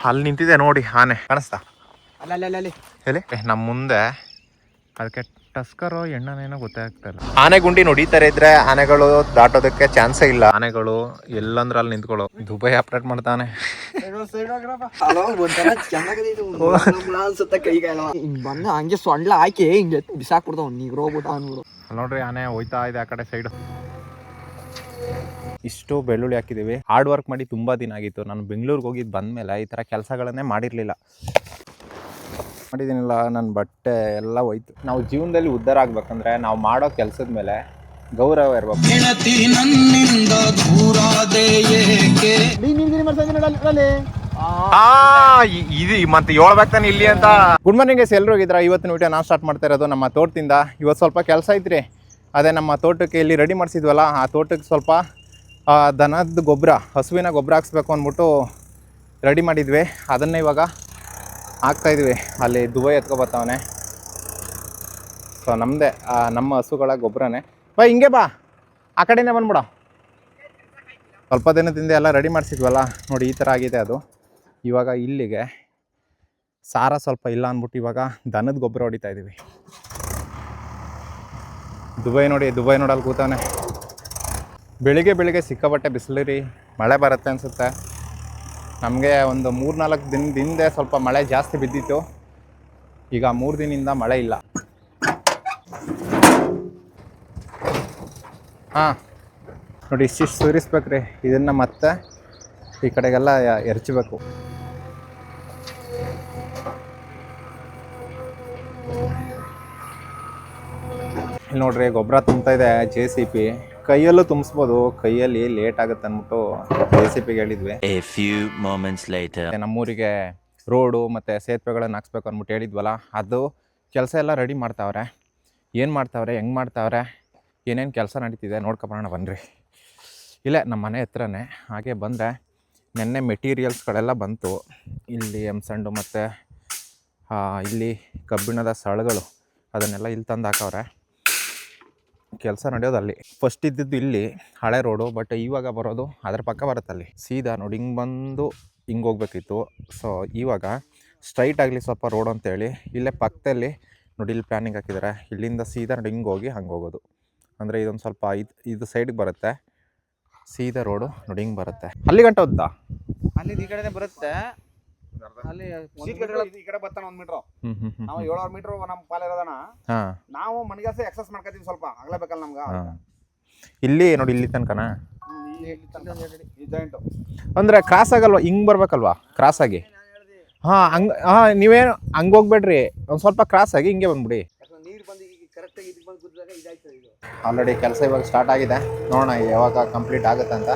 ಅಲ್ಲಿ ನಿಂತಿದೆ ನೋಡಿ ಆನೆ ಕಾಣಿಸ್ತಾ ಅಲ್ಲಿ ಎಲ್ಲಿ ನಮ್ಮ ಮುಂದೆ. ಅದಕ್ಕೆ ಟಸ್ಕರೋ ಎಣ್ಣನೇನೋ ಗೊತ್ತಾಗ್ತಲ್ಲ. ಆನೆ ಗುಂಡಿ ಹೊಡಿತಾರೆ ಇದ್ರೆ ಆನೆಗಳು ದಾಟೋದಕ್ಕೆ ಚಾನ್ಸೇ ಇಲ್ಲ. ಆನೆಗಳು ಎಲ್ಲಂದ್ರೆ ಅಲ್ಲಿ ನಿಂತ್ಕೊಳ್ಳೋ. ದುಬೈ ಅಪ್ಡೇಟ್ ಮಾಡ್ತಾನೆ. ಬಂದ ಹಂಗೆ ಸೊಂಡ್ಲ ಹಾಕಿ ಹಿಂಗೆ ಬಿಸಾಕ್ಬಿಡ್ತಾವ ನೀಗ್ರ ಹೋಗ್ಬಿಟ್ಟ ಅನ್ಬಿಡು. ನೋಡ್ರಿ ಆನೆ ಹೋಯ್ತಾ ಇದೆ ಆ ಕಡೆ ಸೈಡು. ಇಷ್ಟು ಬೆಳ್ಳುಳ್ಳಿ ಹಾಕಿದ್ದೀವಿ. ಹಾರ್ಡ್ ವರ್ಕ್ ಮಾಡಿ ತುಂಬ ದಿನ ಆಗಿತ್ತು. ನಾನು ಬೆಂಗಳೂರಿಗೆ ಹೋಗಿದ್ದು ಬಂದಮೇಲೆ ಈ ಥರ ಕೆಲಸಗಳನ್ನೇ ಮಾಡಿರಲಿಲ್ಲ. ಮಾಡಿದ್ದೀನಿಲ್ಲ, ನನ್ನ ಬಟ್ಟೆ ಎಲ್ಲ ಹೋಯ್ತು. ನಾವು ಜೀವನದಲ್ಲಿ ಉದ್ಧಾರ ಆಗ್ಬೇಕಂದ್ರೆ ನಾವು ಮಾಡೋ ಕೆಲಸದ ಮೇಲೆ ಗೌರವ ಇರಬೇಕು. ಇದು ಮತ್ತೆ ಹೇಳ್ಬೇಕು ತಾನೆ ಇಲ್ಲಿ ಅಂತ. ಗುಡ್ ಮಾರ್ನಿಂಗ್ ಗೈಸ್, ಎಲ್ಲರೂ ಹೋಗಿದ್ರ. ಇವತ್ತಿನ ವಿಡಿಯೋ ನಾವು ಸ್ಟಾರ್ಟ್ ಮಾಡ್ತಾ ಇರೋದು ನಮ್ಮ ತೋಟದಿಂದ. ಇವತ್ತು ಸ್ವಲ್ಪ ಕೆಲಸ ಐತ್ರಿ. ಅದೇ ನಮ್ಮ ತೋಟಕ್ಕೆ ಇಲ್ಲಿ ರೆಡಿ ಮಾಡಿಸಿದ್ವಲ್ಲ, ಆ ತೋಟಕ್ಕೆ ಸ್ವಲ್ಪ ದನದ ಗೊಬ್ಬರ, ಹಸುವಿನ ಗೊಬ್ಬರ ಹಾಕ್ಸ್ಬೇಕು ಅಂದ್ಬಿಟ್ಟು ರೆಡಿ ಮಾಡಿದ್ವಿ. ಅದನ್ನೇ ಇವಾಗ ಹಾಕ್ತಾಯಿದ್ವಿ. ಅಲ್ಲಿ ದುಬೈ ಎತ್ಕೊಬರ್ತಾವನೆ. ಸೊ ನಮ್ಮದೇ ನಮ್ಮ ಹಸುಗಳ ಗೊಬ್ಬರನೇ. ಬಾ ಹಿಂಗೆ ಬಾ, ಆ ಕಡೆನೇ ಬಂದ್ಬಿಡ. ಸ್ವಲ್ಪ ದಿನದಿಂದ ಎಲ್ಲ ರೆಡಿ ಮಾಡಿಸಿದ್ವಲ್ಲ ನೋಡಿ, ಈ ಥರ ಆಗಿದೆ ಅದು. ಇವಾಗ ಇಲ್ಲಿಗೆ ಸಾರ ಸ್ವಲ್ಪ ಇಲ್ಲ ಅಂದ್ಬಿಟ್ಟು ಇವಾಗ ದನದ ಗೊಬ್ಬರ ಹೊಡಿತಾ ಇದ್ದೀವಿ. ದುಬೈ ನೋಡಿ, ದುಬೈ ನೋಡಲ್ಲಿ ಕೂತವನೆ. ಬೆಳಿಗ್ಗೆ ಸಿಕ್ಕಾಪಟ್ಟೆ ಬಿಸಿಲು ರೀ. ಮಳೆ ಬರುತ್ತೆ ಅನಿಸುತ್ತೆ. ನಮಗೆ ಒಂದು 3-4 ದಿನದಿಂದ ಸ್ವಲ್ಪ ಮಳೆ ಜಾಸ್ತಿ ಬಿದ್ದಿತ್ತು. ಈಗ 3 ದಿನದಿಂದ ಮಳೆ ಇಲ್ಲ. ಹಾಂ ನೋಡಿ, ಇಷ್ಟಿಷ್ಟು ಸುರಿಸ್ಬೇಕ್ರಿ. ಇದನ್ನು ಮತ್ತೆ ಈ ಕಡೆಗೆಲ್ಲ ಎರಚಬೇಕು. ಇಲ್ಲಿ ನೋಡ್ರಿ, ಗೊಬ್ಬರ ತುಂಬ್ತಾ ಇದೆ JCB. ಕೈಯಲ್ಲೂ ತುಂಬಿಸ್ಬೋದು, ಕೈಯಲ್ಲಿ ಲೇಟ್ ಆಗುತ್ತೆ ಅಂದ್ಬಿಟ್ಟು JCBಗೆ ಹೇಳಿದ್ವಿ. ನಮ್ಮೂರಿಗೆ ರೋಡು ಮತ್ತು ಸೇತುವೆಗಳನ್ನು ಹಾಕ್ಸ್ಬೇಕು ಅಂದ್ಬಿಟ್ಟು ಹೇಳಿದ್ವಲ್ಲ, ಅದು ಕೆಲಸ ಎಲ್ಲ ರೆಡಿ ಮಾಡ್ತಾವ್ರೆ. ಏನು ಮಾಡ್ತಾವ್ರೆ, ಹೆಂಗೆ ಮಾಡ್ತಾವ್ರೆ, ಏನೇನು ಕೆಲಸ ನಡೀತಿದೆ ನೋಡ್ಕೊಬರೋಣ ಬನ್ನಿರಿ. ಇಲ್ಲೇ ನಮ್ಮ ಮನೆ ಹತ್ರನೇ. ಹಾಗೆ ಬಂದರೆ ನೆನ್ನೆ ಮೆಟೀರಿಯಲ್ಸ್ಗಳೆಲ್ಲ ಬಂತು. ಇಲ್ಲಿ ಎಮ್ಸಂಡು ಮತ್ತು ಇಲ್ಲಿ ಕಬ್ಬಿಣದ ಸಳಗಳು, ಅದನ್ನೆಲ್ಲ ಇಲ್ಲಿ ತಂದು ಹಾಕವ್ರೆ. ಕೆಲಸ ನಡೆಯೋದು ಅಲ್ಲಿ. ಫಸ್ಟ್ ಇದ್ದಿದ್ದು ಇಲ್ಲಿ ಹಳೆ ರೋಡು, ಬಟ್ ಇವಾಗ ಬರೋದು ಅದರ ಪಕ್ಕ ಬರುತ್ತಲ್ಲಿ. ಸೀದಾ ನೋಡಿ ಹಿಂಗೆ ಬಂದು ಹಿಂಗೆ ಹೋಗ್ಬೇಕಿತ್ತು. ಸೊ ಇವಾಗ ಸ್ಟ್ರೈಟ್ ಆಗಲಿ ಸ್ವಲ್ಪ ರೋಡ್ ಅಂತೇಳಿ ಇಲ್ಲೇ ಪಕ್ಕದಲ್ಲಿ ನೋಡಿ ಇಲ್ಲಿ ಪ್ಲ್ಯಾನಿಂಗ್ ಹಾಕಿದ್ದಾರೆ. ಇಲ್ಲಿಂದ ಸೀದಾ ನೋಡಿ ಹಿಂಗೆ ಹೋಗಿ ಹಂಗೆ ಹೋಗೋದು. ಅಂದರೆ ಇದೊಂದು ಸ್ವಲ್ಪ ಇದು ಸೈಡಿಗೆ ಬರುತ್ತೆ. ಸೀದಾ ರೋಡು ನೋಡಿ ಹಿಂಗೆ ಬರುತ್ತೆ. ಅಲ್ಲಿ ಗಂಟೆ ಹೋದ್ದ, ಅಲ್ಲಿ ಈ ಕಡೆ ಬರುತ್ತೆ. ಅಲ್ಲಿ ಈ ಕಡೆ ಬರ್ತಾನೆ 1 ಮೀಟರ್. ನಾವು 700 ಮೀಟರ್ ನಮ್ಮ ಪಾಲ ಇರೋದಣ್ಣ. ನಾವು ಮಣಿಗಾಸೆ ಎಕ್ಸಸ್ ಮಾಡ್ಕೊತೀವಿ, ಸ್ವಲ್ಪ ಆಗ್ಲೇಬೇಕಲ್ಲ ನಮ್ಗೆ. ಇಲ್ಲಿ ನೋಡಿ ಇಲ್ಲಿ ತನಕನಾ ಅಂದ್ರೆ ಕ್ರಾಸ್ ಆಗಲ್ವಾ, ಹಿಂಗೆ ಬರ್ಬೇಕಲ್ವಾ ಕ್ರಾಸ್ ಆಗಿ? ಹಾಂ ಹಂಗೆ. ಹಾಂ ನೀವೇನು ಹಂಗೆ ಹೋಗ್ಬೇಡ್ರಿ, ಒಂದು ಸ್ವಲ್ಪ ಕ್ರಾಸ್ ಆಗಿ ಹಿಂಗೆ ಬಂದ್ಬಿಡಿ. ಆಲ್ರೆಡಿ ಕೆಲಸ ಇವಾಗ ಸ್ಟಾರ್ಟ್ ಆಗಿದೆ. ನೋಡೋಣ ಯಾವಾಗ ಕಂಪ್ಲೀಟ್ ಆಗುತ್ತೆ ಅಂತ.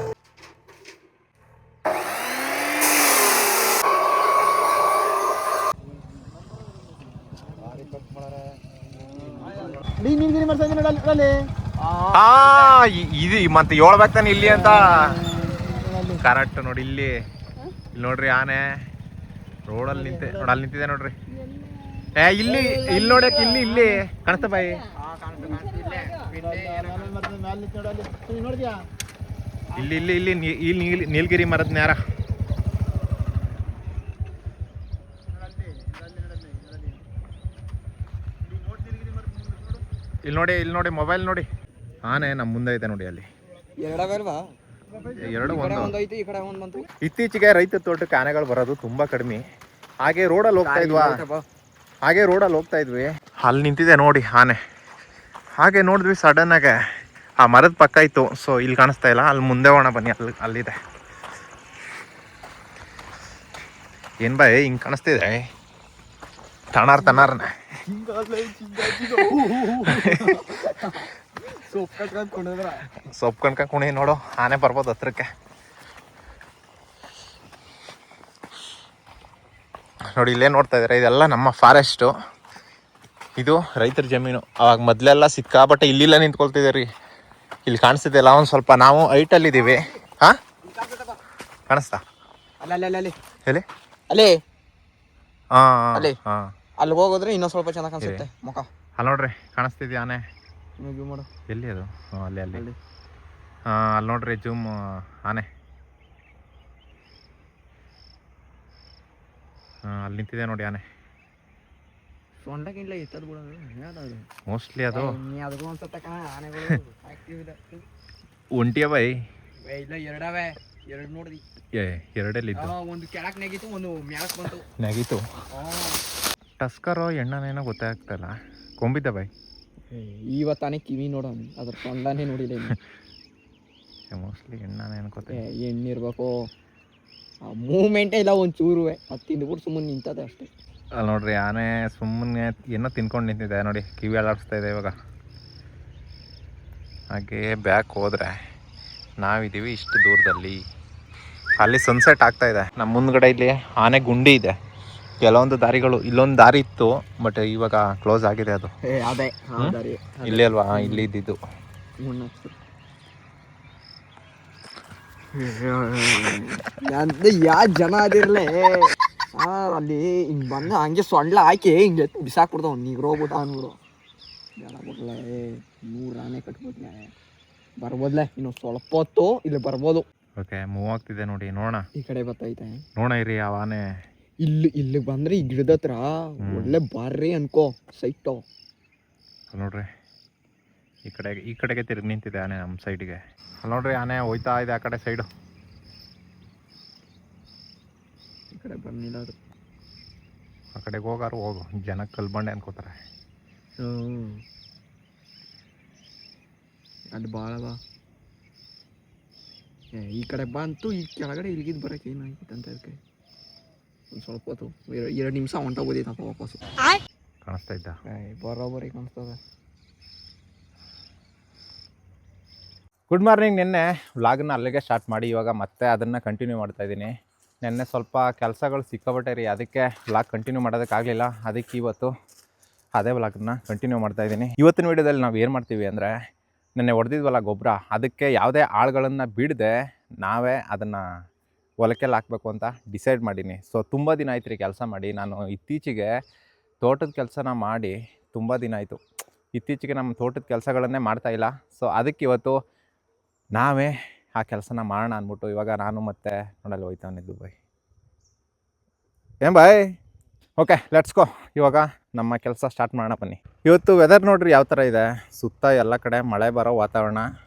ಇದು ಮತ್ತೆ ಹೇಳ್ಬೇಕು ತಾನೆ ಇಲ್ಲಿ ಅಂತ. ಕರೆಕ್ಟ್ ನೋಡಿ, ಇಲ್ಲಿ ನೋಡ್ರಿ ಆನೆ ರೋಡಲ್ಲಿ ನಿಂತಿದೆ ನೋಡ್ರಿ. ಇಲ್ಲಿ ನೋಡಕ್ ಇಲ್ಲಿ ಕಾಣಿಸ್ತಾ ಬಾಯಿ. ಇಲ್ಲಿ ನೀಲಗಿರಿ ಮರದ ನ್ಯಾರ. ಇಲ್ಲಿ ನೋಡಿ ಮೊಬೈಲ್ ನೋಡಿ. ಆನೆ ನಮ್ಮ ಮುಂದೆ ಐತೆ ನೋಡಿ. ಅಲ್ಲಿ ಎರಡು ಒಂದು. ಇತ್ತೀಚೆಗೆ ರೈತ ತೋಟಕ್ಕೆ ಆನೆಗಳು ಬರೋದು ತುಂಬಾ ಕಡಿಮೆ. ಹಾಗೆ ರೋಡಲ್ಲಿ ಹೋಗ್ತಾ ಇದ್ವಿ. ಅಲ್ಲಿ ನಿಂತಿದೆ ನೋಡಿ ಆನೆ. ಹಾಗೆ ನೋಡಿದ್ವಿ ಸಡನ್ ಆಗಿ ಆ ಮರದ ಪಕ್ಕ ಇತ್ತು. ಸೊ ಇಲ್ಲಿ ಕಾಣಿಸ್ತಾ ಇಲ್ಲ, ಅಲ್ಲಿ ಮುಂದೆ ಹೋಗೋಣ ಬನ್ನಿ. ಅಲ್ಲಿದೆ. ಏನ್ ಬಾಯ್ ಹಿಂಗೆ ಕಾಣಿಸ್ತಿದೆ? ತನಾರ್ನೆ ಸೊಪ್ಪು ಕಣ್ಕೊಂಡಿ ನೋಡು, ಆನೆ ಬರ್ಬೋದು ಹತ್ರಕ್ಕೆ. ನೋಡಿ ಇಲ್ಲೇ ನೋಡ್ತಾ ಇದ್ದಾರೆ, ಇದೆಲ್ಲ ನಮ್ಮ ಫಾರೆಸ್ಟು. ಇದು ರೈತರ ಜಮೀನು. ಅವಾಗ ಮೊದಲೆಲ್ಲ ಸಿಕ್ಕಾಪಟ್ಟೆ ಇಲ್ಲಿಲ್ಲ ನಿಂತ್ಕೊಳ್ತಿದ್ದೀರಿ. ಇಲ್ಲಿ ಕಾಣಿಸ್ತಿದೆಯಲ್ಲ ಒಂದು ಸ್ವಲ್ಪ ನಾವು ಹೈಟಲ್ಲಿದ್ದೀವಿ. ಹಾಂ ಕಾಣಿಸ್ತಾ? ಎಲ್ಲಿ? ಹಾಂ ಅಲ್ಲಿ ಹೋಗೋದ್ರೆ ಇನ್ನೊಂದು ಸ್ವಲ್ಪ ಚೆನ್ನಾಗಿ ಕಾಣಿಸುತ್ತೆ ಮುಖ. ಅಲ್ಲಿ ನೋಡ್ರಿ ಕಾಣಿಸ್ತಿದ್ಯಾ ಆನೆ? ಎಲ್ಲಿ ಅದು? ಅಲ್ಲಿ ಅಲ್ಲಿ ನೋಡ್ರಿ ಜೂಮ್ ಆನೆ. ಅಲ್ಲಿ ನಿಂತಿದೆ ನೋಡಿ ಆನೆ. ಸೊಂಡಕ್ಕಿಂತ ಇತ್ತದ ಬಿಡೋದು ಯಾವ್ದು ಮೋಸ್ಟ್ಲಿ ಅದು ಅದಕ್ಕೂ ಅನ್ಸತ್ತ ಕಣ ಆನೆಗಳು ಆಕ್ಟಿವ್ ಇದೆ. ಒಂಟಿಯ ಬೈ ಇಲ್ಲ ಎರಡವೆ ಎರಡು ನೋಡ್ದಿ. ಎರಡಲ್ಲಿದ್ದು ಒಂದು ಕೆಳಕ್ ನೆಗಿತು ಒಂದು ಮ್ಯಾಲಕ್ ಬಂತು. ನೆಗಿತು. ಟಸ್ಕರೋ ಎಣ್ಣನೇನೋ ಗೊತ್ತಾಗ್ತಲ್ಲ. ಕೊಂಬಿದ್ದ ಬೈ ಇವತ್ತಾನೆ ಕಿವಿ ನೋಡೋಣ ಅದ್ರ ಸೊಂಡನೇ ನೋಡಿಲ್ಲ. ಮೋಸ್ಟ್ಲಿ ಎಣ್ಣನೇ ಅನ್ಕೋತೆ. ಎಣ್ಣಿರ್ಬೇಕು ಮೂವ್ಮೆಂಟೇ ಇಲ್ಲ ಒಂಚೂರು. ಅದು ತಿಂದ್ಬಿಟ್ಟು ಸುಮ್ಮನೆ ನಿಂತದೆ ಅಷ್ಟೇ. ಅಲ್ಲಿ ನೋಡ್ರಿ ಆನೆ ಸುಮ್ಮನೆ ಏನೋ ತಿನ್ಕೊಂಡು ನಿಂತಿದೆ ನೋಡಿ, ಕಿವಿ ಅಲ್ಲಾಡಿಸ್ತಾ ಇದೆ ಇವಾಗ. ಹಾಗೆ ಬ್ಯಾಕ್ ಹೋದ್ರೆ ನಾವಿದ್ದೀವಿ ಇಷ್ಟು ದೂರದಲ್ಲಿ. ಅಲ್ಲಿ ಸನ್ಸೆಟ್ ಆಗ್ತಾ ಇದೆ. ನಮ್ಮ ಮುಂದ್ಗಡೆ ಇಲ್ಲಿ ಆನೆ ಗುಂಡಿ ಇದೆ. ಕೆಲವೊಂದು ದಾರಿಗಳು, ಇಲ್ಲೊಂದು ದಾರಿ ಇತ್ತು ಬಟ್ ಇವಾಗ ಕ್ಲೋಸ್ ಆಗಿದೆ ಅದು. ಅದೇ ಇಲ್ಲಿ ಅಲ್ವಾ, ಇಲ್ಲಿ ಇದ್ದಿದ್ದು. ಯಾ ಜನ ಅದಿರ್ಲೆ ಅಲ್ಲಿ ಹಿಂಗ್ ಬಂದ ಹಂಗೆ ಸೊಂಡ್ಲ ಹಾಕಿ ಹಿಂಗೆ ಬಿಸಾಕ್ಬಿಡ್ತಾವ. ನೀಗ್ರ ಹೋಗ್ಬಿಟ್ಟ ಅನ್ಬಿಡು. ಜನ ಬಿಡ್ಲ 100 ಆನೆ ಕಟ್ಬಿಟ್ನೆ. ಬರ್ಬೋದ್ಲೆ ಇನ್ನು ಸ್ವಲ್ಪ ಹೊತ್ತು ಇಲ್ಲಿ ಬರ್ಬೋದು. ಓಕೆ, ಮೂವ್ ಆಗ್ತಿದೆ ನೋಡಿ, ನೋಡೋಣ. ಈ ಕಡೆ ಬರ್ತೈತೆ ನೋಡೋಣ ಇರಿ ಯಾವ ಆನೆ. ಇಲ್ಲಿ ಬಂದ್ರೆ ಈ ಗಿಡದ ಹತ್ರ ಒಳ್ಳೆ ಬಾರ್ರಿ ಅನ್ಕೋ ಸೈಟು. ನೋಡ್ರಿ ಈ ಕಡೆಗೆ ತಿರುಗಿ ನಿಂತಿದೆ ಆನೆ ನಮ್ಮ ಸೈಡಿಗೆ. ಅಲ್ಲಿ ನೋಡ್ರಿ ಆನೆ ಹೋಯ್ತಾ ಇದೆ ಆ ಕಡೆ ಸೈಡು. ಈ ಕಡೆ ಬಂದಿಲ್ಲ ಅದು. ಆ ಕಡೆಗೆ ಹೋಗಾರು ಹೋಗು, ಜನ ಕಲ್ಬಂಡೆ ಅನ್ಕೋತಾರೆ. ಅದು ಭಾಳ ಈ ಕಡೆ ಬಂತು. ಈ ಕೆಳಗಡೆ ಇಲ್ಲಿಗಿದ್ದು ಬರೋಕೆ ಏನಾಗಿತ್ತು ಅಂತ ಅದಕ್ಕೆ ಒಂದು ಸ್ವಲ್ಪ ಹೊತ್ತು 2 ನಿಮಿಷ ಹೊಂಟೋಗೋದಿತ್ತಪ್ಪ ವಾಪಸ್ಸು. ಕಾಣಿಸ್ತಾ ಇದ್ದ ಬರೋಬ್ಬರಿ ಕಾಣಿಸ್ತದೆ. Good morning. ನಿನ್ನೆ ವ್ಲಾಗನ್ನ ಅಲ್ಲಿಗೆ ಸ್ಟಾರ್ಟ್ ಮಾಡಿ ಇವಾಗ ಮತ್ತೆ ಅದನ್ನು ಕಂಟಿನ್ಯೂ ಮಾಡ್ತಾಯಿದ್ದೀನಿ. ನಿನ್ನೆ ಸ್ವಲ್ಪ ಕೆಲಸಗಳು ಸಿಕ್ಕಾಬಿಟ್ಟೆ ರೀ, ಅದಕ್ಕೆ ವ್ಲಾಗ್ ಕಂಟಿನ್ಯೂ ಮಾಡೋದಕ್ಕಾಗಲಿಲ್ಲ. ಅದಕ್ಕೆ ಇವತ್ತು ಅದೇ ವ್ಲಾಗನ್ನ ಕಂಟಿನ್ಯೂ ಮಾಡ್ತಾಯಿದ್ದೀನಿ. ಇವತ್ತಿನ ವೀಡಿಯೋದಲ್ಲಿ ನಾವು ಏನು ಮಾಡ್ತೀವಿ ಅಂದರೆ, ನೆನ್ನೆ ಹೊಡೆದಿದ್ವಲ್ಲ ಗೊಬ್ಬರ, ಅದಕ್ಕೆ ಯಾವುದೇ ಆಳುಗಳನ್ನು ಬಿಡದೆ ನಾವೇ ಅದನ್ನು ಹೊಲಕ್ಕೆಲ್ಲ ಹಾಕಬೇಕು ಅಂತ ಡಿಸೈಡ್ ಮಾಡೀನಿ. ಸೊ ತುಂಬ ದಿನ ಆಯ್ತು ರೀ ಕೆಲಸ ಮಾಡಿ. ನಾನು ಇತ್ತೀಚೆಗೆ ತೋಟದ ಕೆಲಸನ ಮಾಡಿ ತುಂಬ ದಿನ ಆಯಿತು. ಇತ್ತೀಚೆಗೆ ನಮ್ಮ ತೋಟದ ಕೆಲಸಗಳನ್ನೇ ಮಾಡ್ತಾಯಿಲ್ಲ. ಸೊ ಅದಕ್ಕೆ ಇವತ್ತು ನಾವೇ ಆ ಕೆಲಸನ ಮಾಡೋಣ ಅಂದ್ಬಿಟ್ಟು ಇವಾಗ ನಾನು ಮತ್ತೆ ನೋಡಲ್ಲಿ ಹೋಯ್ತಾವನಿದ್ದು ಬಾಯ್. Bye okay let's go. ಇವಾಗ ನಮ್ಮ ಕೆಲಸ ಸ್ಟಾರ್ಟ್ ಮಾಡೋಣ ಬನ್ನಿ. ಇವತ್ತು ವೆದರ್ ನೋಡ್ರಿ ಯಾವ ಥರ ಇದೆ. ಸುತ್ತ ಎಲ್ಲ ಕಡೆ ಮಳೆ ಬರೋ ವಾತಾವರಣ.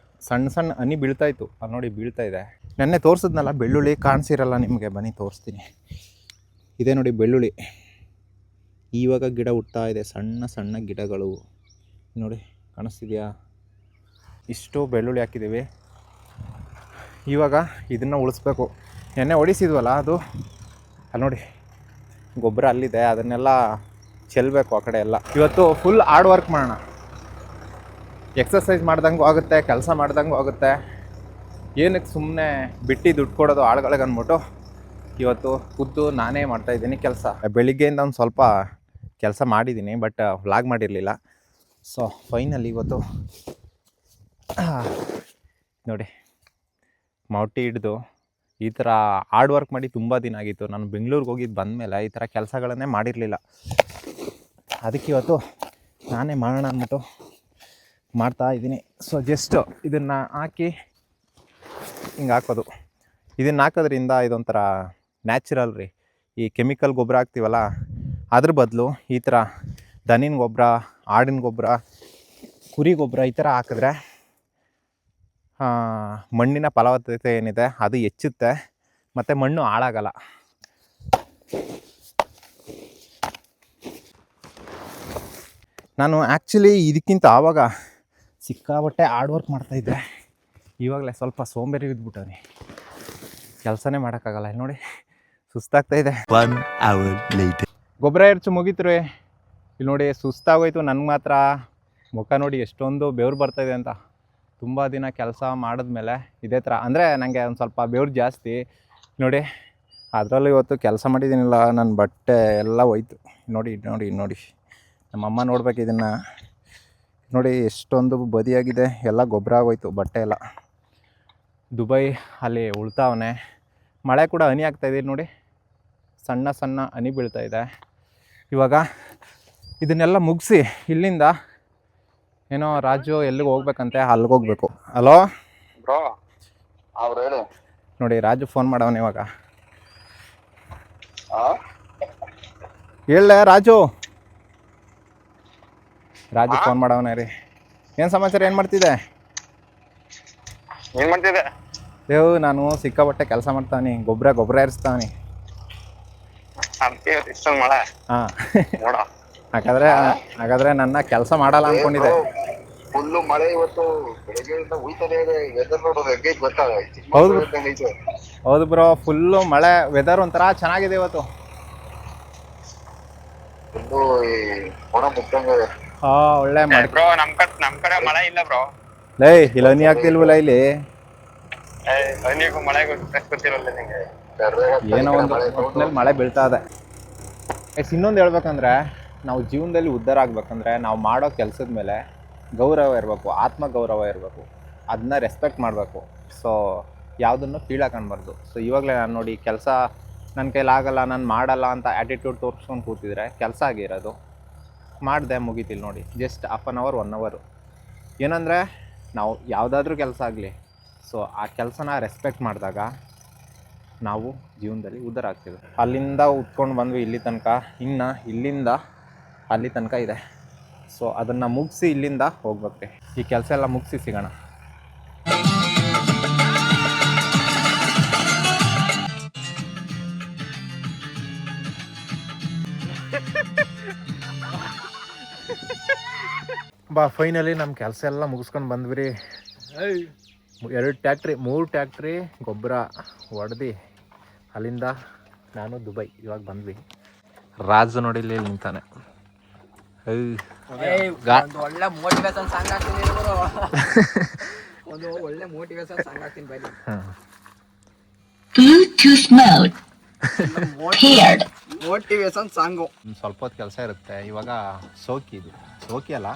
ಸಣ್ಣ ಸಣ್ಣ ಹನಿ ಬೀಳ್ತಾಯಿತ್ತು, ಅದು ನೋಡಿ ಬೀಳ್ತಾ ಇದೆ. ನೆನ್ನೆ ತೋರಿಸಿದ್ನಲ್ಲ ಬೆಳ್ಳುಳ್ಳಿ, ಕಾಣಿಸಿರಲ್ಲ ನಿಮಗೆ, ಬನ್ನಿ ತೋರಿಸ್ತೀನಿ. ಇದೇ ನೋಡಿ ಬೆಳ್ಳುಳ್ಳಿ. ಇವಾಗ ಗಿಡ ಹುಟ್ತಾ ಇದೆ, ಸಣ್ಣ ಸಣ್ಣ ಗಿಡಗಳು ನೋಡಿ, ಕಾಣಿಸ್ತಿದೆಯಾ? ಇಷ್ಟು ಬೆಳ್ಳುಳ್ಳಿ ಹಾಕಿದ್ದೀವಿ. ಇವಾಗ ಇದನ್ನು ಉಳಿಸ್ಬೇಕು. ನೆನ್ನೆ ಹೊಡಿಸಿದ್ವಲ್ಲ ಅದು, ಅಲ್ಲಿ ನೋಡಿ ಗೊಬ್ಬರ ಅಲ್ಲಿದೆ, ಅದನ್ನೆಲ್ಲ ಚೆಲ್ಲಬೇಕು ಆ ಕಡೆ ಎಲ್ಲ. ಇವತ್ತು ಫುಲ್ ಹಾರ್ಡ್ ವರ್ಕ್ ಮಾಡೋಣ. ಎಕ್ಸಸೈಸ್ ಮಾಡ್ದಂಗೂ ಆಗುತ್ತೆ, ಕೆಲಸ ಮಾಡ್ದಂಗೂ ಆಗುತ್ತೆ. ಏನಕ್ಕೆ ಸುಮ್ಮನೆ ಬಿಟ್ಟು ದುಡ್ಡು ಕೊಡೋದು ಆಳುಗಳಿಗೆ ಅಂದ್ಬಿಟ್ಟು ಇವತ್ತು ಖುದ್ದು ನಾನೇ ಮಾಡ್ತಾಯಿದ್ದೀನಿ ಕೆಲಸ. ಬೆಳಿಗ್ಗೆಯಿಂದ ಒಂದು ಸ್ವಲ್ಪ ಕೆಲಸ ಮಾಡಿದ್ದೀನಿ ಬಟ್ ವ್ಲಾಗ್ ಮಾಡಿರಲಿಲ್ಲ. ಸೊ ಫೈನಲಿ ಇವತ್ತು ನೋಡಿ ಮೌಟಿ ಹಿಡ್ದು ಈ ಥರ ಹಾರ್ಡ್ ವರ್ಕ್ ಮಾಡಿ ತುಂಬ ದಿನ ಆಗಿತ್ತು. ನಾನು ಬೆಂಗಳೂರಿಗೆ ಹೋಗಿದ್ದು ಬಂದಮೇಲೆ ಈ ಥರ ಕೆಲಸಗಳನ್ನೇ ಮಾಡಿರಲಿಲ್ಲ. ಅದಕ್ಕೆ ಇವತ್ತು ನಾನೇ ಮಾಡೋಣ ಅಂದ್ಬಿಟ್ಟು ಮಾಡ್ತಾಯಿದ್ದೀನಿ. ಸೊ ಜಸ್ಟ್ ಇದನ್ನು ಹಾಕಿ ಹಿಂಗೆ ಹಾಕೋದು. ಇದನ್ನು ಹಾಕೋದ್ರಿಂದ ಇದೊಂಥರ ನ್ಯಾಚುರಲ್ ರೀ. ಈ ಕೆಮಿಕಲ್ ಗೊಬ್ಬರ ಹಾಕ್ತೀವಲ್ಲ ಅದ್ರ ಬದಲು ಈ ಥರ ದನಿನ ಗೊಬ್ಬರ, ಆಡಿನ ಗೊಬ್ಬರ, ಕುರಿ ಗೊಬ್ಬರ ಈ ಥರ ಹಾಕಿದ್ರೆ ಮಣ್ಣಿನ ಫಲವತ್ತತೆ ಏನಿದೆ ಅದು ಹೆಚ್ಚುತ್ತೆ ಮತ್ತು ಮಣ್ಣು ಹಾಳಾಗಲ್ಲ. ನಾನು ಆ್ಯಕ್ಚುಲಿ ಇದಕ್ಕಿಂತ ಆವಾಗ ಸಿಕ್ಕಾಬಟ್ಟೆ ಹಾರ್ಡ್ ವರ್ಕ್ ಮಾಡ್ತಾಯಿದ್ದೆ. ಇವಾಗಲೇ ಸ್ವಲ್ಪ ಸೋಂಬೇರಿ ಇದ್ಬಿಟ್ಟವನಿ, ಕೆಲಸನೇ ಮಾಡೋಕ್ಕಾಗಲ್ಲ. ನೋಡಿ ಸುಸ್ತಾಗ್ತಾಯಿದೆ. 1 hour later. ಗೊಬ್ಬರ ಎರಚು ಮುಗೀತು ರೀ. ಇಲ್ಲಿ ನೋಡಿ ಸುಸ್ತಾಗೋಯ್ತು. ನನಗೆ ಮಾತ್ರ ಮುಖ ನೋಡಿ ಎಷ್ಟೊಂದು ಬೆವರು ಬರ್ತಾಯಿದೆ ಅಂತ. ತುಂಬ ದಿನ ಕೆಲಸ ಮಾಡಿದ್ಮೇಲೆ ಇದೇ ಥರ ಅಂದರೆ ನನಗೆ ಒಂದು ಸ್ವಲ್ಪ ಬೆವರು ಜಾಸ್ತಿ ನೋಡಿ. ಅದರಲ್ಲೂ ಇವತ್ತು ಕೆಲಸ ಮಾಡಿದ್ದೀನಿಲ್ಲ, ನನ್ನ ಬಟ್ಟೆ ಎಲ್ಲ ಹೋಯ್ತು. ನೋಡಿ ನೋಡಿ ನೋಡಿ ನಮ್ಮಮ್ಮ ನೋಡ್ಬೇಕು ಇದನ್ನು. ನೋಡಿ ಎಷ್ಟೊಂದು ಬದಿಯಾಗಿದೆ, ಎಲ್ಲ ಗೊಬ್ಬರ ಆಗೋಯ್ತು ಬಟ್ಟೆ ಎಲ್ಲ. ದುಬೈ ಅಲ್ಲಿ ಉಳ್ತಾವನೆ. ಮಳೆ ಕೂಡ ಹನಿ ಆಗ್ತಾಯಿದೆ ನೋಡಿ, ಸಣ್ಣ ಸಣ್ಣ ಹನಿ ಬೀಳ್ತಾಯಿದೆ. ಇವಾಗ ಇದನ್ನೆಲ್ಲ ಮುಗಿಸಿ ಇಲ್ಲಿಂದ ಏನೋ ರಾಜು ಎಲ್ಲಿಗೆ ಹೋಗ್ಬೇಕಂತೆ, ಅಲ್ಲಿಗೆ ಹೋಗ್ಬೇಕು. ಹಲೋ ಬ್ರೋ, ಅವ್ರು ಹೇಳಿ. ನೋಡಿ ರಾಜು ಫೋನ್ ಮಾಡವನೆ ಇವಾಗ. ಹೇಳಲೆ ರಾಜು ಫೋನ್ ಮಾಡವನೇ ರೀ. ಏನು ಸಮಾಚಾರ, ಏನು ಮಾಡ್ತಿದ್ದೆ? ಏನ್ ಮಾಡ್ತಿದ್ದೆ? ನಾನು ಸಿಕ್ಕಾಪಟ್ಟೆ ಕೆಲಸ ಮಾಡ್ತಾನೆ, ಗೊಬ್ಬರ ಏರಿಸ್ತಾನೆ. ಇಷ್ಟೊಂದು ಮಳೆ ಹಾಂ ನೋಡ. ಹಾಗಾದ್ರೆ ನನ್ನ ಕೆಲಸ ಮಾಡಲ್ಲ ಅನ್ಕೊಂಡಿದ್ದೆ. ಫುಲ್ಲು ಮಳೆ ಇವತ್ತು ಬೆಳಗ್ಗೆಯಿಂದ ಉಯ್ತಾನೆ ಇದೆ. ವೆದರ್ ನೋಡೋದು ಹೆಂಗೈತೆ ಗೊತ್ತಾ? ಹೌದು. ಹೌದು ಬ್ರೋ, ಫುಲ್ಲು ಮಳೆ, ವೆದರ್ ಒಂಥರ ಚೆನ್ನಾಗಿದೆ ಇವತ್ತು. ಫುಲ್ಲು ಒಣ ಮುಗ್ದಂಗೆ. ಒಳ್ಳೆ ಬ್ರೋ, ನಮ್ ಕಡೆ ಮಳೆ ಇಲ್ಲ ಬ್ರೋ. ಲೇ ಇಲ್ಲಿ ಹನಿ ಆಗ್ತಿಲ್ವಲ್ಲ ಇಲ್ಲಿ? ಹನಿಗೂ ಮಳೆಗೂ ಗೊತ್ತಿರಲ್ಲ ನಿಂಗೆ. ಏನೋ ಒಂದು ಒಟ್ಟಿನಲ್ಲಿ ಮಳೆ ಬೀಳ್ತಾ ಇದೆ. ಇನ್ನೊಂದು ಹೇಳ್ಬೇಕಂದ್ರೆ, ನಾವು ಜೀವನದಲ್ಲಿ ಉದ್ಧಾರ ಆಗ್ಬೇಕಂದ್ರೆ ನಾವು ಮಾಡೋ ಕೆಲಸದ ಮೇಲೆ ಗೌರವ ಇರಬೇಕು, ಆತ್ಮಗೌರವ ಇರಬೇಕು, ಅದನ್ನ ರೆಸ್ಪೆಕ್ಟ್ ಮಾಡಬೇಕು. ಸೊ ಯಾವುದನ್ನು ಕೀಳಾಕಣ್ಬಾರ್ದು. ಸೊ ಇವಾಗಲೇ ನಾನು ನೋಡಿ ಕೆಲಸ ನನ್ನ ಕೈಲಾಗಲ್ಲ, ನಾನು ಮಾಡಲ್ಲ ಅಂತ ಆ್ಯಟಿಟ್ಯೂಡ್ ತೋರಿಸ್ಕೊಂಡು ಕೂತಿದ್ರೆ ಕೆಲಸ ಆಗಿರೋದು. ಮಾಡಿದೆ, ಮುಗೀತಿಲ್ಲ ನೋಡಿ. Just half an hour 1 hour. ಏನಂದರೆ ನಾವು ಯಾವುದಾದ್ರೂ ಕೆಲಸ ಆಗಲಿ, ಸೊ ಆ ಕೆಲಸನ ರೆಸ್ಪೆಕ್ಟ್ ಮಾಡಿದಾಗ ನಾವು ಜೀವನದಲ್ಲಿ ಉದ್ಧಾರ ಆಗ್ತೀವಿ. ಅಲ್ಲಿಂದ ಉತ್ಕೊಂಡು ಬಂದ್ವಿ ಇಲ್ಲಿ ತನಕ, ಇನ್ನು ಇಲ್ಲಿಂದ ಅಲ್ಲಿ ತನಕ ಇದೆ. ಸೊ ಅದನ್ನು ಮುಗಿಸಿ ಇಲ್ಲಿಂದ ಹೋಗ್ಬೇಕು. ಈ ಕೆಲಸ ಎಲ್ಲ ಮುಗಿಸಿ ಸಿಗೋಣ. ಫೈನಲಿ ನಮ್ಮ ಕೆಲಸ ಎಲ್ಲ ಮುಗಿಸ್ಕೊಂಡು ಬಂದ್ವಿ. 2 ಟ್ಯಾಕ್ಟ್ರಿ 3 ಟ್ಯಾಕ್ಟ್ರಿ ಗೊಬ್ಬರ ಹೊಡೆದು ಅಲ್ಲಿಂದ ನಾನು ದುಬೈ ಇವಾಗ ಬಂದ್ವಿ. ರಾಜು ನೋಡಿ ಇಲ್ಲಿ ನಿಂತಾನೆ. ಒಳ್ಳೆ ಮೋಟಿವೇಶನ್ ಸಾಂಗ್ ಹಾಕ್ತೀನಿ ಒಂದು ಒಳ್ಳೆ ಮೋಟಿವೇಶನ್ ಸಾಂಗ್ ಹಾಕ್ತೀನಿ ಬನ್ನಿ. Motivation song. ಸ್ವಲ್ಪ ಹೊತ್ತು ಕೆಲಸ ಇರುತ್ತೆ. ಇವಾಗ ಸೋಕಿ ಅಲ್ಲ,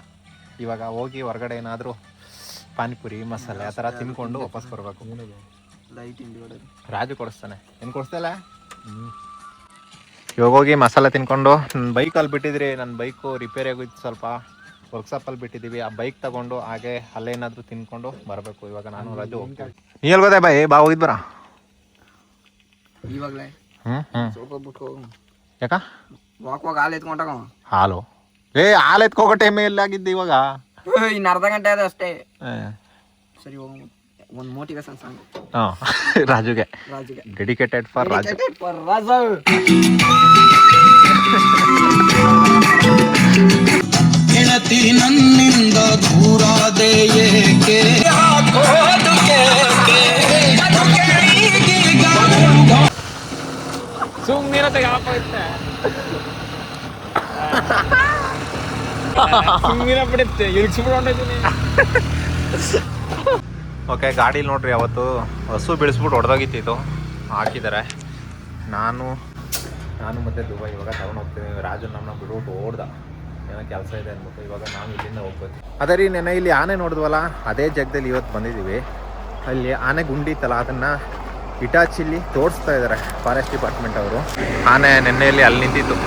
ಇವಾಗ ಹೋಗಿ ಹೊರಗಡೆ ಏನಾದರೂ ಪಾನಿಪುರಿ ಮಸಾಲೆ ಆ ಥರ ತಿನ್ಕೊಂಡು ವಾಪಸ್ ಬರಬೇಕು. ರಾಜು ಕೊಡಿಸ್ತಾನೆ. ಏನು ಕೊಡಿಸ್ತಲ್ಲ? ಇವಾಗ ಹೋಗಿ ಮಸಾಲೆ ತಿನ್ಕೊಂಡು, ನನ್ನ ಬೈಕಲ್ಲಿ ಬಿಟ್ಟಿದ್ರಿ, ನನ್ನ ಬೈಕು ರಿಪೇರಿ ಆಗೋಯ್ತು, ಸ್ವಲ್ಪ ವರ್ಕ್ಶಾಪಲ್ಲಿ ಬಿಟ್ಟಿದ್ದೀವಿ. ಆ ಬೈಕ್ ತಗೊಂಡು ಹಾಗೆ ಅಲ್ಲೇನಾದರೂ ತಿನ್ಕೊಂಡು ಬರಬೇಕು. ಇವಾಗ ನಾನು ರಾಜು ಹೋಗ್ತೀವಿ. ನೀ ಎಲ್ಗೋದೆ ಬಾಯ್? ಬಾ ಹೋಗಿದ್ ಬರ. ಇವಾಗಲೇ ಸ್ವಲ್ಪ ಬಿಟ್ಟು ಯಾಕ ವಾಕ್ ಹಾಲು ಎತ್ಕೊಂಡಾಗ ಹಾಲು ಹಾಲು ಎತ್ಕೋಗೋ ಟೈಮ್ ಎಲ್ಲಾಗಿದ್ದು ಇವಾಗ? ಇನ್ನು ಅರ್ಧ ಗಂಟೆ ಅದ ಅಷ್ಟೇ. ಸರಿ, ಒಂದು ಮೋಟಿವೇಶನ್ ಸಾಂಗ್ ರಾಜುಗೆ ಡೆಡಿಕೇಟೆಡ್ ಫಾರ್ ರಾಜು. ಗೆಳತಿ ನನ್ನಿಂದ ದೂರಾದೆ ಏಕೆ? ಸುಮ್ಮನೆ ತೆಗಾಪತ್ತೆ ಸುಮ್ಮನೆ ಬಿಡುತ್ತೆ ಇಳಿಸ್ಬಿಡೋണ്ടിದ್ದೀನಿ. ಓಕೆ, ಗಾಡೀಲಿ ನೋಡ್ರಿ ಅವತ್ತು ಹಸು ಬಿಡಿಸ್ಬಿಟ್ಟು ಹೊಡೆದೋಗಿತ್ತಿತ್ತು, ಹಾಕಿದ್ದಾರೆ. ನಾನು ಮತ್ತೆ ದುಬೈ ಇವಾಗ ತಗೊಂಡು ಹೋಗ್ತೀನಿ. ರಾಜು ನಮ್ಮನ್ನ ಬಿಡ್ಬಿಟ್ಟು ಓಡ್ದ, ಏನೋ ಕೆಲಸ ಇದೆ ಅಂದ್ಬಿಟ್ಟು. ಇವಾಗ ನಾವು ಇಲ್ಲಿಂದ ಹೋಗ್ಬೇಕು. ಅದೇ ರೀ, ನೆನೆ ಇಲ್ಲಿ ಆನೆ ನೋಡಿದ್ವಲ್ಲ, ಅದೇ ಜಾಗದಲ್ಲಿ ಇವತ್ತು ಬಂದಿದ್ದೀವಿ. ಅಲ್ಲಿ ಆನೆ ಗುಂಡಿ ಇತ್ತಲ್ಲ, ಅದನ್ನು ಇಟಾಚಿಲಿ ತೋರಿಸ್ತಾ ಇದ್ದಾರೆ ಫಾರೆಸ್ಟ್ ಡಿಪಾರ್ಟ್ಮೆಂಟ್ ಅವರು. ಆನೆ ನೆನ್ನೆಯಲ್ಲಿ ಅಲ್ಲಿ ನಿಂತಿತ್ತು,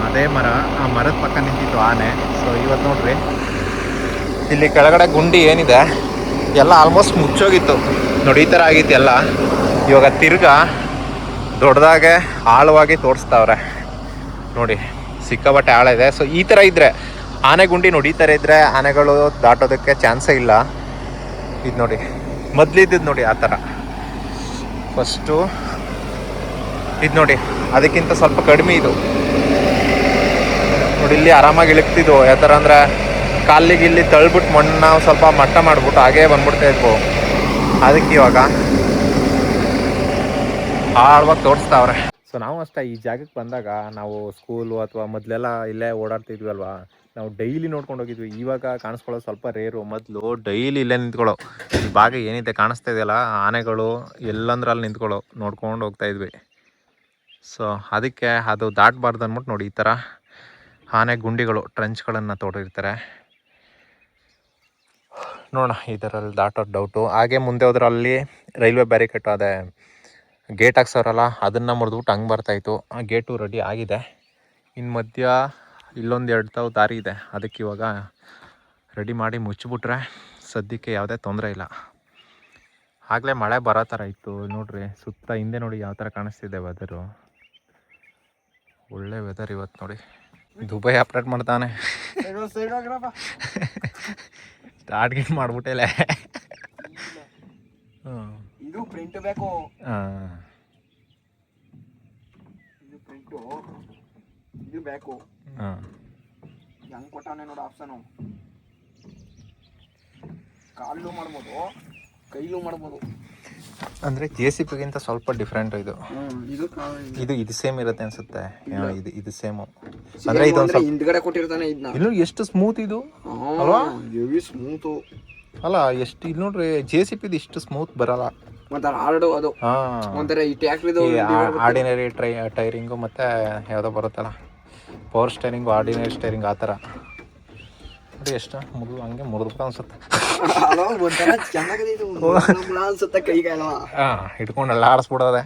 ಅದೇ ಮರ, ಆ ಮರದ ಪಕ್ಕ ನಿಂತಿತ್ತು ಆನೆ. ಸೊ ಇವತ್ತು ನೋಡ್ರಿ, ಇಲ್ಲಿ ಕೆಳಗಡೆ ಗುಂಡಿ ಏನಿದೆ ಎಲ್ಲ ಆಲ್ಮೋಸ್ಟ್ ಮುಚ್ಚೋಗಿತ್ತು ನೋಡಿ, ಈ ಥರ ಆಗಿತ್ತು ಎಲ್ಲ. ಇವಾಗ ತಿರ್ಗಾ ದೊಡ್ಡದಾಗೆ ಆಳವಾಗಿ ತೋರಿಸ್ತಾವ್ರೆ ನೋಡಿ, ಸಿಕ್ಕಾಬಟ್ಟೆ ಆಳ ಇದೆ. ಸೊ ಈ ಥರ ಇದ್ದರೆ ಆನೆ ಗುಂಡಿ ನೋಡಿ, ಈ ಥರ ಇದ್ದರೆ ಆನೆಗಳು ದಾಟೋದಕ್ಕೆ ಚಾನ್ಸೇ ಇಲ್ಲ. ಇದು ನೋಡಿ, ಮೊದಲಿದ್ದು ನೋಡಿ ಆ ಥರ. ಫಸ್ಟು ಇದು ನೋಡಿ, ಅದಕ್ಕಿಂತ ಸ್ವಲ್ಪ ಕಡಿಮೆ ಇದು ನೋಡಿ. ಇಲ್ಲಿ ಆರಾಮಾಗಿ ಇಳಿಕ್ತಿದ್ವು. ಯಾವ ಥರ ಅಂದರೆ ಕಾಲಿಗೆ ಇಲ್ಲಿ ತಳ್ಬಿಟ್ಟು ಮಣ್ಣು ಸ್ವಲ್ಪ ಮಟ್ಟ ಮಾಡಿಬಿಟ್ಟು ಹಾಗೇ ಬಂದ್ಬಿಡ್ತಾ ಇದ್ವು. ಅದಕ್ಕೆ ಇವಾಗ ಆಳವಾಗಿ ತೋರಿಸ್ತಾವ್ರೆ. ಸೊ ನಾವು ಅಷ್ಟೇ ಈ ಜಾಗಕ್ಕೆ ಬಂದಾಗ, ನಾವು ಸ್ಕೂಲು ಅಥವಾ ಮೊದಲೆಲ್ಲ ಇಲ್ಲೇ ಓಡಾಡ್ತಿದ್ವಿ ಅಲ್ವಾ, ನಾವು ಡೈಲಿ ನೋಡ್ಕೊಂಡು ಹೋಗಿದ್ವಿ. ಇವಾಗ ಕಾಣಿಸ್ಕೊಳ್ಳೋದು ಸ್ವಲ್ಪ ರೇರು. ಮೊದಲು ಡೈಲಿ ಇಲ್ಲೇ ನಿಂತ್ಕೊಳ್ಳೋ, ಈ ಭಾಗ ಏನಿದೆ ಕಾಣಿಸ್ತಾ ಇದೆಯಲ್ಲ, ಆನೆಗಳು ಎಲ್ಲಂದ್ರೆ ಅಲ್ಲಿ ನಿಂತ್ಕೊಳ್ಳೋ ನೋಡ್ಕೊಂಡು ಹೋಗ್ತಾ ಇದ್ವಿ. ಸೊ ಅದಕ್ಕೆ ಅದು ದಾಟಬಾರ್ದು ಅಂದ್ಬಿಟ್ಟು ನೋಡಿ, ಈ ಥರ ಆನೆ ಗುಂಡಿಗಳು, ಟ್ರಂಚ್ಗಳನ್ನು ತೋಡಿರ್ತಾರೆ. ನೋಡೋಣ, ಇದರಲ್ಲಿ ದಾಟೋದು ಡೌಟು. ಹಾಗೆ ಮುಂದೆ ಹೋದ್ರೆ ಅಲ್ಲಿ ರೈಲ್ವೆ ಬ್ಯಾರಿಕೇಡ್ ಅದೇ ಗೇಟ್ ಹಾಕ್ಸೋರಲ್ಲ, ಅದನ್ನು ಮುರಿದ್ಬಿಟ್ಟು ಹಂಗೆ ಬರ್ತಾಯಿತ್ತು. ಆ ಗೇಟು ರೆಡಿ ಆಗಿದೆ. ಇನ್ನು ಮಧ್ಯ ಇಲ್ಲೊಂದು 2 ತಾವು ದಾರಿ ಇದೆ, ಅದಕ್ಕೆ ಇವಾಗ ರೆಡಿ ಮಾಡಿ ಮುಚ್ಚಿಬಿಟ್ರೆ ಸದ್ಯಕ್ಕೆ ಯಾವುದೇ ತೊಂದರೆ ಇಲ್ಲ. ಆಗಲೇ ಮಳೆ ಬರೋ ಥರ ಇತ್ತು ನೋಡ್ರಿ, ಸುತ್ತ ಹಿಂದೆ ನೋಡಿ ಯಾವ ಥರ ಕಾಣಿಸ್ತಿದೆ ವೆದರು. ಒಳ್ಳೆ ವೆದರ್ ಇವತ್ತು ನೋಡಿ. ದುಬೈ ಅಪ್ಡೇಟ್ ಮಾಡ್ತಾನೆ. ಸ್ಟಾರ್ಟ್ ಗಿಟ್ ಮಾಡ್ಬಿಟ್ಟಿಲ್ಲ. ಇದು ಪ್ರಿಂಟ್ ಬೇಕು. ಹಾಂ, ಇದು ಪ್ರಿಂಟು, ಇದು ಬೇಕು. ಹಾಂ, ಹೆಂಗ್ ಕೊಟ್ಟಾನೆ ನೋಡು ಆಪ್ಷನು. ಕಾಲು ಮಾಡ್ಬೋದು, ಕೈಲೂ ಮಾಡ್ಬೋದು. ಅಂದರೆ JCBಗಿಂತ ಸ್ವಲ್ಪ ಡಿಫ್ರೆಂಟ್ ಇದು. ಇದು ಸೇಮ್ ಇರುತ್ತೆ ಅನ್ಸುತ್ತೆ. ಇದು ಸೇಮು. ಅಂದರೆ ಇದೊಂದು ಸ್ವಲ್ಪ ಹಿಂದ್ಗಡೆ ಕೊಟ್ಟಿರ್ತಾನೆ ಇದನ್ನ. ಇನ್ನು ಎಷ್ಟು ಸ್ಮೂತ್ ಇದು ಅಲ್ವಾ? Heavy smooth. ಅಲ್ಲ ಎಷ್ಟು ಇಲ್ಲಿ ನೋಡ್ರಿ, JCBದು ಇಷ್ಟು ಸ್ಮೂತ್ ಬರಲ್ಲ. ಒಂಥರ ಹಾರ್ಡು ಅದು. ಹಾಂ, ಒಂಥರ ಈ ಟ್ಯಾಕ್ಟ್ರಿದು ಆರ್ಡಿನರಿ ಟೈರಿಂಗು ಮತ್ತು ಯಾವುದೋ ಬರುತ್ತಲ್ಲ ಪವರ್ ಸ್ಟೇರಿಂಗು, ಆರ್ಡಿನರಿ ಸ್ಟೇರಿಂಗ್, ಆ ಥರ ನೋಡಿ. ಎಷ್ಟು ಹಂಗೆ ಮುರಿದ್ಬಿಟ್ಟು ಅನ್ಸುತ್ತೆ. ಒಂಥರ ಚೆನ್ನಾಗಿದೆ ಇದು ಅನ್ಸುತ್ತೆ ಕೈಗೆ ಅಲ್ವಾ? ಹಾಂ, ಹಿಡ್ಕೊಂಡು ಎಲ್ಲ ಆಡಿಸ್ಬಿಡೋದೆ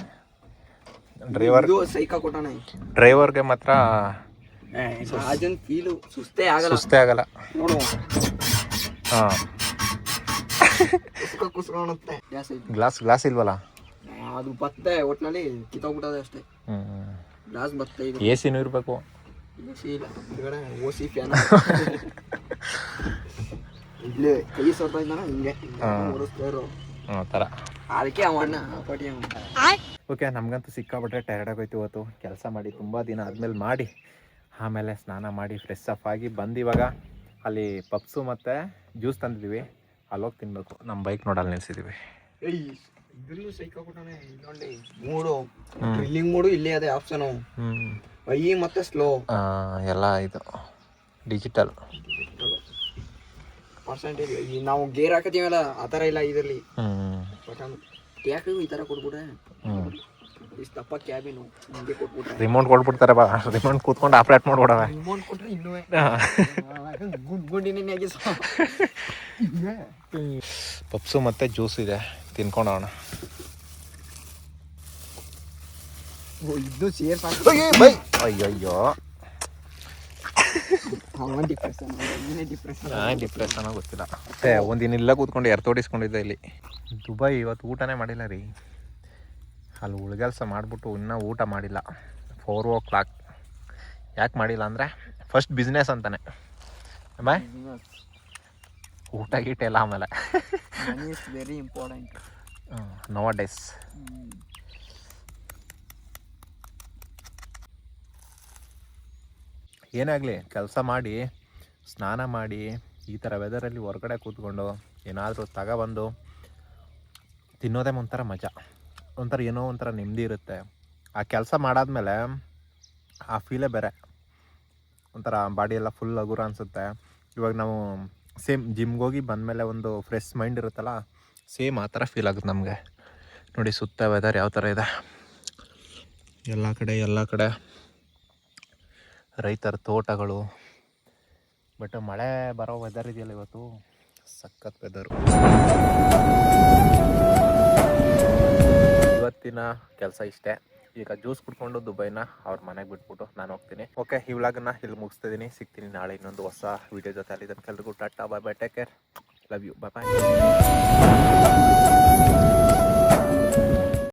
ಕೊಟ್ಟಾನೆ ಡ್ರೈವರ್ಗೆ ಮಾತ್ರ. ರಾಜನ್ ಫೀಲು ಸುಸ್ತೇ ಆಗಲ್ಲ ನೋಡು. ಹಾಂ, ಕುಸ್ಕೊಳ್ಳುತ್ತೆ. ಗ್ಲಾಸ್ ಇಲ್ವಲ್ಲ ಅದು ಬತ್ತೆ ಒಟ್ಟಿನಲ್ಲಿ ಕಿತ್ತೋಗ್ಬಿಟ್ಟದೆ ಅಷ್ಟೇ. ಗ್ಲಾಸ್ ಬತ್ತೆ. ಇದು AC ಇರಬೇಕು. AC ಇಲ್ಲ, ಹಿಂದ್ಗಡೆ OC ಫ್ಯಾನ್. ಇಲ್ಲೇ ಕೈ ಸ್ವಲ್ಪ ಇದ್ದಾನ ಹಿಂಗೆ ಓಡಿಸ್ತಾರೋ ಆ ಥರ. ಅದಕ್ಕೆ ಅವಣ್ಣ ಪಟಿ. ಓಕೆ, ನಮಗಂತೂ ಸಿಕ್ಕಾಬಿಟ್ರೆ ಟೈರ್ಡ್ ಆಗೋಯ್ತು ಇವತ್ತು. ಕೆಲಸ ಮಾಡಿ ತುಂಬ ದಿನ ಆದಮೇಲೆ ಮಾಡಿ, ಆಮೇಲೆ ಸ್ನಾನ ಮಾಡಿ ಫ್ರೆಶ್ ಅಪ್ ಆಗಿ ಬಂದು ಇವಾಗ ಅಲ್ಲಿ ಪಪ್ಸು ಮತ್ತು ಜ್ಯೂಸ್ ತಂದಿದ್ದೀವಿ. ಅಲ್ಲೋಗಿ ತಿನ್ನಬೇಕು. ನಮ್ಮ ಬೈಕ್ ನೋಡಲ್ಲಿ ನಿಲ್ಸಿದ್ದೀವಿ. ಇದ್ರಲ್ಲೂ ಸೈಕಲ್ ಕೊಟ್ಟಾನೆ. ಇಲ್ಲೊಂದು ಮೂಡು ಡ್ರಿಲ್ಲಿಂಗ್ ಮೂಡು ಇಲ್ಲೇ ಅದೇ ಆಪ್ಷನು. ಐ ಮತ್ತೆ ಸ್ಲೋ ಎಲ್ಲ ಇದು ಡಿಜಿಟಲ್ ಪರ್ಸೆಂಟೇಜ್. ನಾವು ಗೇರ್ ಹಾಕತ್ತೀವಲ್ಲ ಆ ಥರ ಇಲ್ಲ ಇದರಲ್ಲಿ. ಯಾಕೆ ಈ ಥರ ಕೊಟ್ಬಿಟ್ರೆ ಇಷ್ಟಪ್ಪ ಕ್ಯಾಬಿನು ಹಿಂಗೆ ಕೊಟ್ಬಿಟ್ರೆ ರಿಮೋಟ್ ಕೊಟ್ಬಿಡ್ತಾರೆ. ಬಾ, ರಿಮೋಟ್ ಕೂತ್ಕೊಂಡು ಆಪ್ರೇಟ್ ಮಾಡ್ಬಿಡವೆ. ರಿಮೋಟ್ ಕೊಟ್ರೆ ಇನ್ನೂ ಗುಂಡಿನೇ ಪಪ್ಸು ಮತ್ತು ಜ್ಯೂಸ್ ಇದೆ, ತಿನ್ಕೊಂಡೋಣ. ಇದು ಸೇರ್ಸ್ ಅಯ್ಯಯ್ಯೋ, ಡಿಪ್ರೆಷನ್ ಗೊತ್ತಿಲ್ಲ. ಮತ್ತೆ ಒಂದಿನ ಇಲ್ಲ ಕೂತ್ಕೊಂಡು ಎರ್ತೋಡಿಸ್ಕೊಂಡಿದ್ದೆ ಇಲ್ಲಿ. ದುಬೈ ಇವತ್ತು ಊಟನೇ ಮಾಡಿಲ್ಲ ರೀ. ಅಲ್ಲಿ ಉಳ್ಗೆಲ್ಸ ಮಾಡಿಬಿಟ್ಟು ಇನ್ನೂ ಊಟ ಮಾಡಿಲ್ಲ. 4 o'clock. ಯಾಕೆ ಮಾಡಿಲ್ಲ ಅಂದರೆ ಫಸ್ಟ್ ಬಿಸ್ನೆಸ್ ಅಂತಾನೆ ಬಾಯ್, ಊಟ ಗೀಟ ಎಲ್ಲ ಆಮೇಲೆ. Very important nowadays. ಏನೇ ಆಗಲಿ ಕೆಲಸ ಮಾಡಿ ಸ್ನಾನ ಮಾಡಿ ಈ ಥರ ವೆದರಲ್ಲಿ ಹೊರಗಡೆ ಕೂತ್ಕೊಂಡು ಏನಾದರೂ ತಗೊಬಂದು ತಿನ್ನೋದೇ ಒಂಥರ ಮಜಾ. ಒಂಥರ ಏನೋ ಒಂಥರ ನೆಮ್ಮದಿ ಇರುತ್ತೆ. ಆ ಕೆಲಸ ಮಾಡಾದ್ಮೇಲೆ ಆ ಫೀಲೇ ಬೇರೆ. ಒಂಥರ ಬಾಡಿ ಎಲ್ಲ ಫುಲ್ ಹಗುರ ಅನಿಸುತ್ತೆ. ಇವಾಗ ನಾವು ಸೇಮ್ ಜಿಮ್ಗೆ ಹೋಗಿ ಬಂದಮೇಲೆ ಒಂದು ಫ್ರೆಶ್ ಮೈಂಡ್ ಇರುತ್ತಲ್ಲ, ಸೇಮ್ ಆ ಥರ ಫೀಲ್ ಆಗುತ್ತೆ ನಮಗೆ. ನೋಡಿ ಸುತ್ತ ವೆದರ್ ಯಾವ ಥರ ಇದೆ. ಎಲ್ಲ ಕಡೆ ರೈತರ ತೋಟಗಳು. ಬಟ್ ಮಳೆ ಬರೋ ವೆದರ್ ಇದೆಯಲ್ಲ ಇವತ್ತು, ಸಖತ್ ವೆದರು. ಇವತ್ತಿನ ಕೆಲಸ ಇಷ್ಟೇ. ಈಗ ಜ್ಯೂಸ್ ಕುಡ್ಕೊಂಡು ದುಬೈನ ಅವ್ರ ಮನೆಗೆ ಬಿಟ್ಬಿಟ್ಟು ನಾನು ಹೋಗ್ತೀನಿ. ಓಕೆ, ಈ ವ್ಲಾಗನ್ನ ಇಲ್ಲಿ ಮುಗಿಸ್ತಿದ್ದೀನಿ. ಸಿಗ್ತೀನಿ ನಾಳೆ ಇನ್ನೊಂದು ಹೊಸ ವೀಡಿಯೋ ಜೊತೆ. ಅಲ್ಲಿ ಇದನ್ನು ಕೆಲ್ರಿಗೂ tata, bye bye, take care, love you, bye bye.